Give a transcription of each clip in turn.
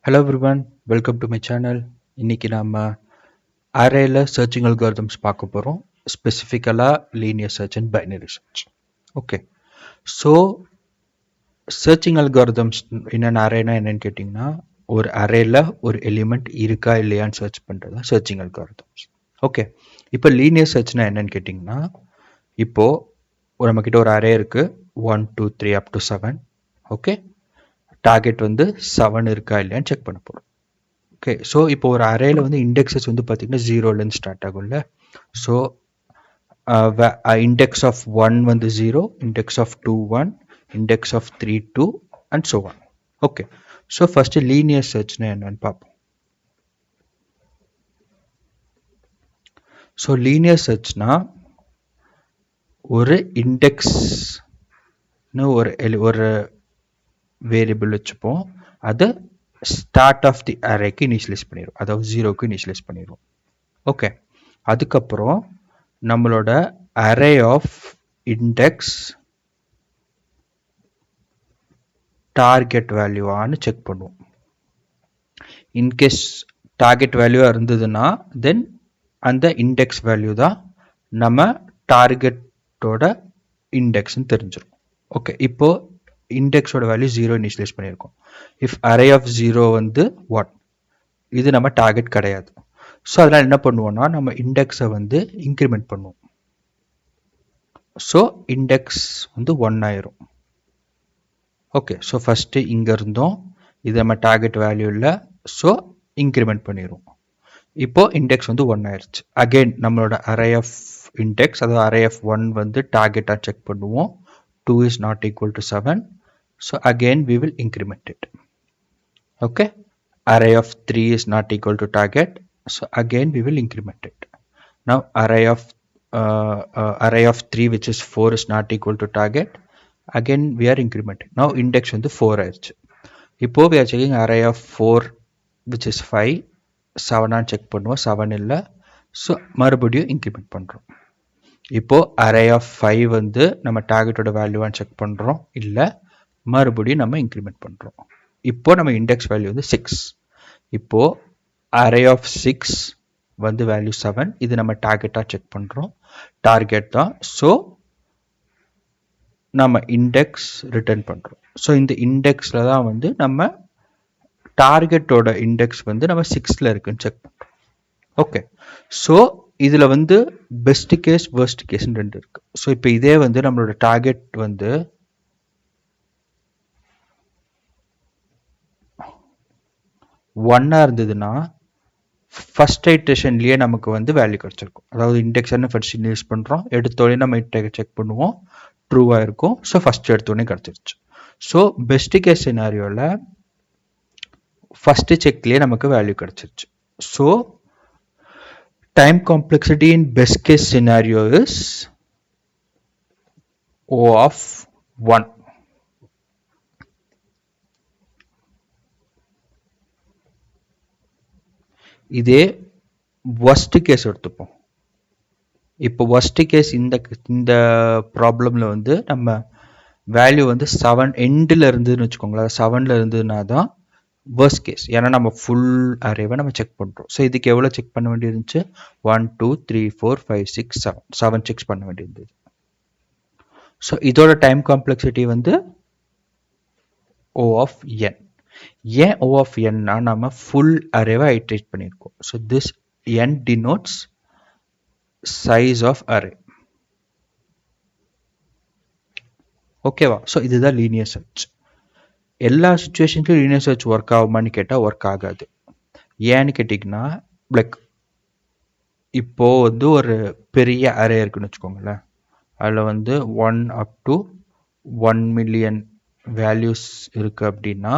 Hello everyone, welcome to my channel. இன்னைக்கு நாம அரேல searching algorithms பார்க்க போறோம். ஸ்பெசிஃபிக்கலா linear search and binary search. Okay, so searching algorithms என்னென்ன அரேனா என்னன்னு கேட்டிங்கன்னா, ஒரு அரேல ஒரு எலிமெண்ட் இருக்கா இல்லையான்னு சர்ச் பண்ணுறது தான் சர்ச்சிங் அல்காரிதம்ஸ். ஓகே, இப்போ லீனியர் சர்ச்னா என்னன்னு கேட்டிங்கன்னா, இப்போ நம்மக்கிட்ட ஒரு அரே இருக்கு 1 2 3 up to 7. ஓகே, டார்கெட் வந்து 7 இருக்கா இல்லையான்னு செக் பண்ண போகிறோம். ஓகே, ஸோ இப்போ ஒரு அரேல வந்து இண்டெக்ஸஸ் வந்து பார்த்தீங்கன்னா ஜீரோலேருந்து ஸ்டார்ட் ஆகும்ல. ஸோ இண்டெக்ஸ் ஆஃப் 1 வந்து 0, index of 2 1, index of 3 2 and so on. Okay, so first linear சர்ச்னா என்னன்னு பார்ப்போம். ஸோ லீனியர் சர்ச்னா ஒரு இண்டெக்ஸ்னு ஒரு வேரியபிள் வச்சுப்போம், அதை ஸ்டார்ட் ஆஃப் தி அரேக்கு இனிஷியலைஸ் பண்ணிடும், அதாவது ஜீரோக்கு இனிஷியலைஸ் பண்ணிடும். ஓகே, அதுக்கப்புறம் நம்மளோட அரே ஆஃப் இண்டெக்ஸ் டார்கெட் வேல்யூவான்னு செக் பண்ணுவோம். இன்கேஸ் டார்கெட் வேல்யூவாக இருந்ததுன்னா தென் அந்த இண்டெக்ஸ் வேல்யூ தான் நம்ம டார்கெட்டோட இண்டெக்ஸ்ன்னு தெரிஞ்சிடும். ஓகே, இப்போ இண்டெக்ஸோட வேல்யூ 0 இனிஷியலைஸ் பண்ணியிருக்கோம். இஃப் அரே ஆஃப் 0 வந்து 1, இது நம்ம டார்கெட் கிடையாது. ஸோ அதனால் என்ன பண்ணுவோம்னா நம்ம இண்டெக்ஸை வந்து இன்க்ரிமெண்ட் பண்ணுவோம். ஸோ இண்டெக்ஸ் வந்து 1 ஆயிரும். ஓகே, ஸோ ஃபஸ்ட்டு இங்கே இருந்தோம், இது நம்ம டார்கெட் வேல்யூ இல்லை, ஸோ இன்க்ரிமெண்ட் பண்ணிடுவோம். இப்போ இண்டெக்ஸ் வந்து 1 ஆயிடுச்சு. அகெயின் நம்மளோட அரே ஆஃப் இண்டெக்ஸ், அதாவது அரே ஆஃப் 1 வந்து டார்கெட்டாக செக் பண்ணுவோம். 2 is not equal to 7, so again we will increment it. Okay, array of 3 is not equal to target, so again we will increment it. Now array of 3 which is 4 is not equal to target, again we are incrementing. Now index வந்து 4 ஆயிடுச்சு. இப்போ we are checking array of 4 which is 5, 7 check பண்ணுவோம், 7 இல்லை, so மறுபடியும் increment பண்ணுறோம். இப்போ array of 5 வந்து நம்ம டார்கெட்டோட வேல்யூவான்னு செக் பண்ணுறோம், இல்லை, மறுபடியும் நம்ம இன்க்ரிமெண்ட் பண்ணுறோம். இப்போ நம்ம இண்டெக்ஸ் வேல்யூ வந்து 6. இப்போ அரே ஆஃப் 6 வந்து வேல்யூ 7, இது நம்ம டார்கெட்டாக செக் பண்ணுறோம், டார்கெட் தான், ஸோ நம்ம இண்டெக்ஸ் ரிட்டர்ன் பண்ணுறோம். ஸோ இந்த இண்டெக்ஸில் தான் வந்து நம்ம டார்கெட்டோட இண்டெக்ஸ் வந்து நம்ம 6ல் இருக்குன்னு செக் பண்ணுறோம். ஓகே, ஸோ இதில் வந்து பெஸ்ட் கேஸ் வர்ஸ்ட் கேஸ்ன்னு 2 இருக்கு. ஸோ இப்போ இதே வந்து நம்மளோட டார்கெட் வந்து 1 இருந்ததுன்னா ஃபர்ஸ்ட் ஐட்ரேஷன்லேயே நமக்கு வந்து வேல்யூ கிடச்சிருக்கும். அதாவது இண்டெக்ஸ் என்ன ஃபர்ஸ்ட் இன்க்ரீஸ் பண்ணுறோம், எடுத்தோடனே நம்ம இண்டெக்ஸ் செக் பண்ணுவோம், ட்ரூவாக இருக்கும், ஸோ ஃபர்ஸ்ட் எடுத்தோடனே கிடச்சிருச்சு. ஸோ பெஸ்ட் கேஸ் சினாரியோவில் ஃபர்ஸ்ட் செக்லேயே நமக்கு வேல்யூ கிடச்சிருச்சு. So time complexity in best case scenario is O of 1. இதே worst case எடுத்துப்போம். இப்போ worst case இந்த ப்ராப்ளம்ல வந்து நம்ம வேல்யூ வந்து 7 எண்டில் இருந்துன்னு வச்சுக்கோங்களேன், 7ல் இருந்ததுன்னா தான் worst case. ஏன்னா நம்ம ஃபுல் அரேவை நம்ம செக் பண்ணுறோம். ஸோ இதுக்கு எவ்வளோ செக் பண்ண வேண்டியிருந்துச்சு, 1 2 3 4 5 6 7 செக் பண்ண வேண்டியிருந்தது. ஸோ இதோட டைம் காம்ப்ளெக்சிட்டி வந்து O of n. ஏன் O of n-னா நம்ம ஃபுல் அரேவை ஐட்ரேட் பண்ணியிருக்கோம். So this n denotes size of array. ஓகேவா? ஸோ இதுதான் லீனியர் சர்ச். எல்லா சுச்சுவேஷன்லையும் லீனியர் சர்ச் ஒர்க் ஆகுமான்னு கேட்டால் ஒர்க் ஆகாது. ஏன்னு கேட்டிங்கன்னா, லைக் இப்போ வந்து ஒரு பெரிய அரே இருக்குன்னு வச்சுக்கோங்களேன், அதில் வந்து 1 up to 1 million வேல்யூஸ் இருக்கு அப்படின்னா,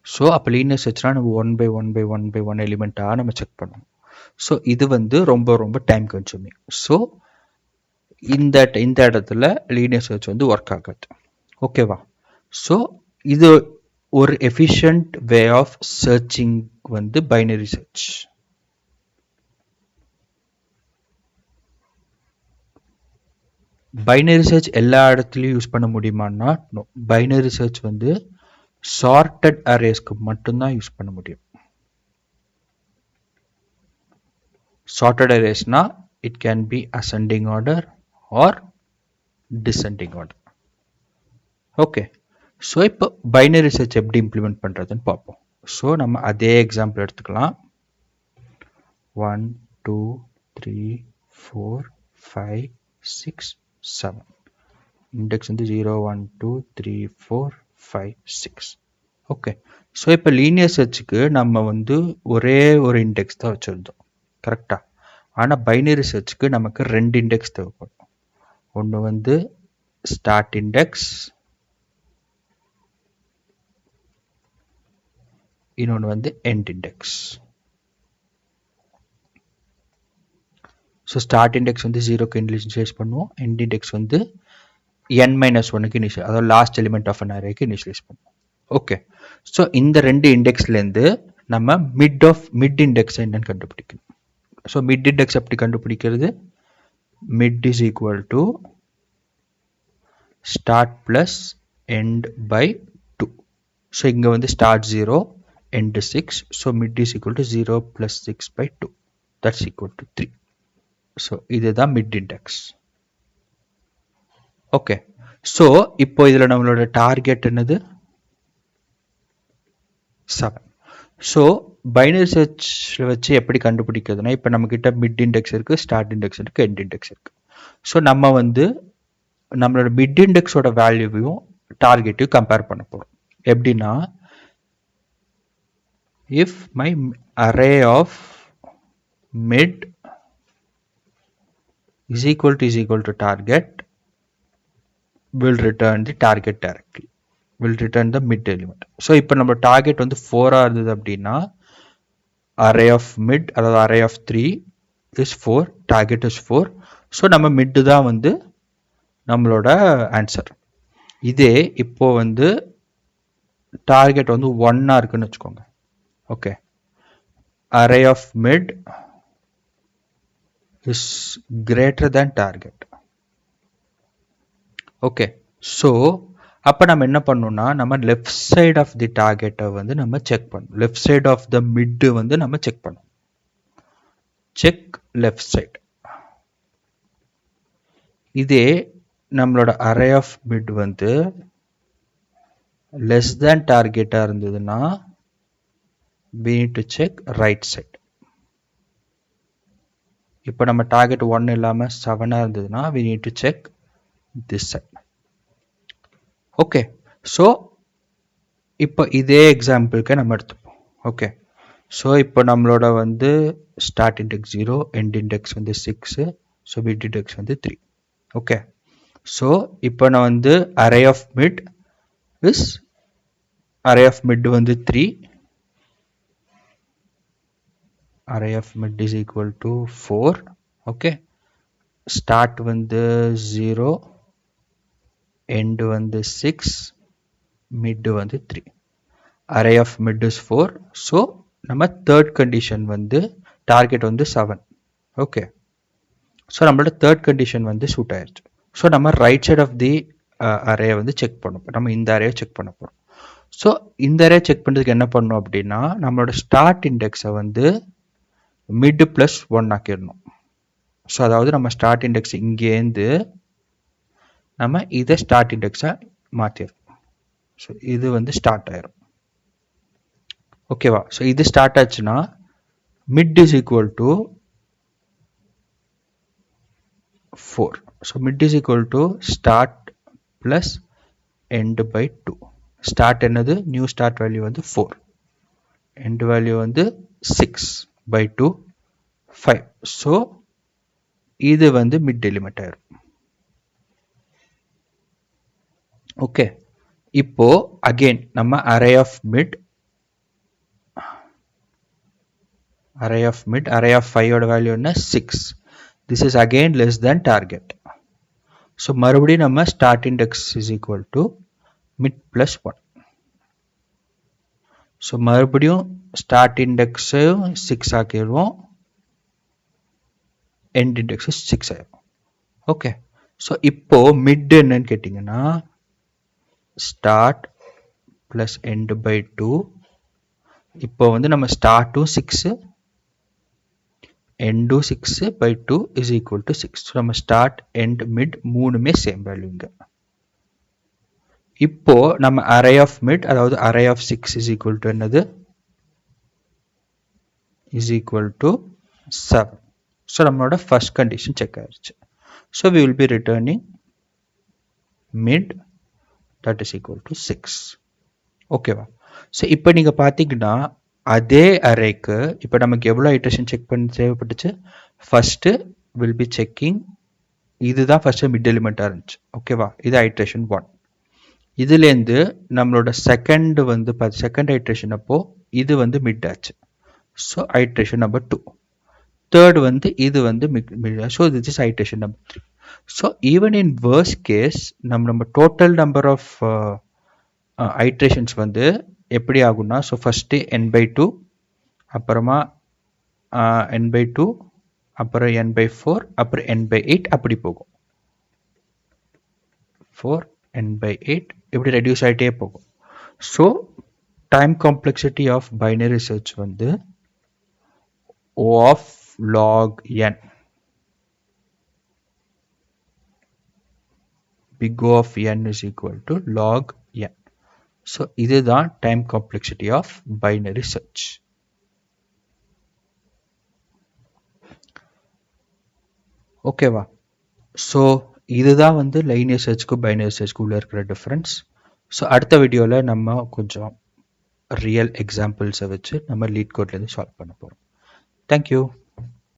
ஸோ அப்போ லீனியர் சர்ச்னா நம்ம 1 by 1 by 1 by 1 எலிமெண்ட்டாக நம்ம செக் பண்ணணும். ஸோ இது வந்து ரொம்ப ரொம்ப டைம் கன்சூமிங். ஸோ இந்த இடத்துல லீனியர் சர்ச் வந்து ஒர்க் ஆகாது. ஓகேவா? ஸோ இது ஒரு எஃபிஷியன்ட் வே ஆஃப் சர்ச்சிங் வந்து பைனரி சர்ச். பைனரி சர்ச் எல்லா இடத்துலையும் யூஸ் பண்ண முடியுமான்னா நோ. பைனரி சர்ச் வந்து சார்ட்டட் அரேஸ்க்கு மட்டும்தான் யூஸ் பண்ண முடியும். Sorted arraysனா it can be ascending order or descending order. Okay, so இப்போ பைனரி சர்ச் எப்படி இம்ப்ளிமெண்ட் பண்ணுறதுன்னு பார்ப்போம். ஸோ நம்ம அதே எக்ஸாம்பிள் எடுத்துக்கலாம். 1 2 3 4 5 6 7 இண்டெக்ஸ் வந்து 0 1 2 3 4 5 6. ஓகே, ஸோ இப்போ லீனியர் சர்ச்சுக்கு நம்ம வந்து ஒரே ஒரு இண்டெக்ஸ் தான் வச்சுருந்தோம், கரெக்டா? ஆனால் பைனரி சர்ச்சுக்கு நமக்கு 2 இண்டெக்ஸ் தேவைப்படும். ஒன்று வந்து ஸ்டார்ட் இண்டெக்ஸ், இன்னொன்று வந்து end index. So start index வந்து 0க்கு இனிஷியலைஸ் பண்ணுவோம், எண்ட் இண்டெக்ஸ் வந்து n-1க்கு இனிஷியல், அதாவது லாஸ்ட் எலிமெண்ட் ஆஃப் அன் அரேக்கு இனிஷியலைஸ் பண்ணுவோம். ஓகே, ஸோ இந்த 2 இண்டெக்ஸ்லேருந்து நம்ம மிட் இண்டெக்ஸ் என்னன்னு கண்டுபிடிக்கணும். ஸோ மிட் இண்டெக்ஸ் எப்படி கண்டுபிடிக்கிறது? Mid is equal to start plus end by 2. So இங்கே வந்து start 0, end 6, so mid is equal to 0 plus 6 by 2, that's equal to 3. So இதுதான் mid index. ஓகே, ஸோ இப்போ இதில் நம்மளோட டார்கெட் என்னது? 7. ஸோ பைனரி சர்ச்சில் வச்சு எப்படி கண்டுபிடிக்கிறதுனா, இப்போ நம்மக்கிட்ட மிட் இண்டெக்ஸ் இருக்குது, ஸ்டார்ட் இண்டெக்ஸ் இருக்குது, எண்ட் இண்டெக்ஸ் இருக்குது. ஸோ நம்ம வந்து நம்மளோட மிட் இண்டெக்ஸோட வேல்யூவையும் டார்கெட்டையும் கம்பேர் பண்ண போகிறோம். எப்படின்னா, if my array of mid is equal to target, will return the target directly, will return the mid element. So இப்போ நம்ம target வந்து 4 இருந்தது அப்படின்னா array of mid அதாவது array of 3 is 4, target is 4. So நம்ம mid தான் வந்து நம்மளோட ஆன்சர். இதே இப்போ வந்து டார்கெட் வந்து 1 இருக்குன்னு வச்சுக்கோங்க. Okay, array of mid is greater than target. Okay, so அப்போ நம்ம என்ன பண்ணணும்னா, நம்ம லெஃப்ட் சைட் ஆஃப் தி டார்கெட்டை வந்து நம்ம செக் பண்ணணும். Left side of the mid வந்து நம்ம செக் பண்ணணும். Check left side. இதே நம்மளோட அரே ஆஃப் மிட் வந்து லெஸ் தேன் டார்கெட்டாக இருந்ததுன்னா we need to check right side. இப்போ நம்ம டார்கெட் 1 இல்லாமல் 7 இருந்ததுன்னா we need to check this side. Okay, so இப்போ இதே எக்ஸாம்பிளுக்கு நம்ம எடுத்துப்போம். ஓகே, ஸோ இப்போ நம்மளோட வந்து ஸ்டார்ட் இண்டெக்ஸ் 0, எண்ட் இண்டெக்ஸ் வந்து 6, ஸோ மிட் இண்டெக்ஸ் வந்து 3. ஓகே, ஸோ இப்போ நான் வந்து அரே ஆஃப் மிட் வந்து 3, array of mid is equal to 4. okay, start வந்து 0, end வந்து 6, mid வந்து 3. array of mid is 4. so நம்ம third condition வந்து target வந்து 7. okay, so நம்மளோட third condition வந்து சூட் ஆயிருச்சு. ஸோ நம்ம right side of the array வந்து செக் பண்ணோம். நம்ம இந்த அரே செக் பண்ண போகிறோம். ஸோ இந்த அரே செக் பண்ணுறதுக்கு என்ன பண்ணணும் அப்படின்னா, நம்மளோட ஸ்டார்ட் இண்டெக்ஸை வந்து மிட் பிளஸ் 1 ஆக்கிடணும். ஸோ அதாவது நம்ம ஸ்டார்ட் இண்டெக்ஸ் இங்கேருந்து நம்ம இதை ஸ்டார்ட் இண்டெக்ஸாக மாற்றிடும். ஸோ இது வந்து ஸ்டார்ட் ஆயிரும். ஓகேவா? ஸோ இது ஸ்டார்ட் ஆச்சுன்னா mid is equal to 4. So mid is equal to start plus end by 2. Start என்னது? நியூ ஸ்டார்ட் வேல்யூ வந்து 4, எண்ட் வேல்யூ வந்து 6 by 2 5. ஸோ இது வந்து மிட் எலிமெண்ட் ஆயிரும். ஓகே, இப்போ அகெயின் நம்ம array of mid array of 5 ஓட வேல்யூ என்ன? 6. this is again less than target. so மறுபடியும் நம்ம start index is equal to mid plus 1. so மறுபடியும் start index 6 ஆக்கிடுவோம், end index 6 ஆயிடும். ஓகே, ஸோ இப்போ மிட் என்னன்னு கேட்டிங்கன்னா, start ப்ளஸ் எண்ட் பை 2. இப்போ வந்து நம்ம ஸ்டார்ட்டும் 6 எண்டும் 6 by 2 is equal to 6. So நம்ம ஸ்டார்ட் எண்ட் மிட் மூணுமே சேம் வேல்யூ இங்கே. இப்போ நம்ம அரே ஆஃப் மிட் அதாவது array of 6 is equal to என்னது இஸ் ஈக்குவல் டு 7. ஸோ நம்மளோட ஃபர்ஸ்ட் கண்டிஷன் செக் ஆயிடுச்சு. So we will be returning mid that is equal to 6. ஓகேவா? ஸோ இப்போ நீங்கள் பார்த்தீங்கன்னா அதே அரேக்கு இப்போ நமக்கு எவ்வளோ ஐட்ரேஷன் செக் பண்ணி தேவைப்பட்டுச்சு. ஃபர்ஸ்ட்டு வில் பி செக்கிங் இதுதான் ஃபர்ஸ்ட் மிட் எலிமெண்ட்டாக இருந்துச்சு. ஓகேவா? இது ஐட்ரேஷன் 1. இதுலேருந்து நம்மளோட செகண்ட் வந்து செகண்ட் ஐட்ரேஷன் அப்போ இது வந்து மிட் ஆச்சு. So iteration number 2. தேர்ட் வந்து இது வந்து mid. So this is iteration number 3. So even in worst case நம்ம டோட்டல் நம்பர் ஆஃப் ஐட்ரேஷன்ஸ் வந்து எப்படி ஆகும்னா ஸோ ஃபஸ்ட்டு n/2 அப்புறமா n/2 அப்புறம் n/4 அப்புறம் n/8 அப்படி போகும். 4 n/8 இப்படி ரெடியூஸ் ஆகிட்டே போகும். So time complexity of binary search வந்து O of log n, big O of n is equal to log n. So இதுதான் time complexity of binary search. ஓகேவா? ஸோ இதுதான் வந்து லைனியர் சர்ச்சுக்கும் பைனரி சர்ச்சுக்கும் உள்ள இருக்கிற டிஃப்ரென்ஸ். ஸோ அடுத்த வீடியோவில் நம்ம கொஞ்சம் ரியல் எக்ஸாம்பிள்ஸை வச்சு நம்ம லீட் கோட்லேருந்து சால்வ் பண்ண போகிறோம். தேங்க்யூ.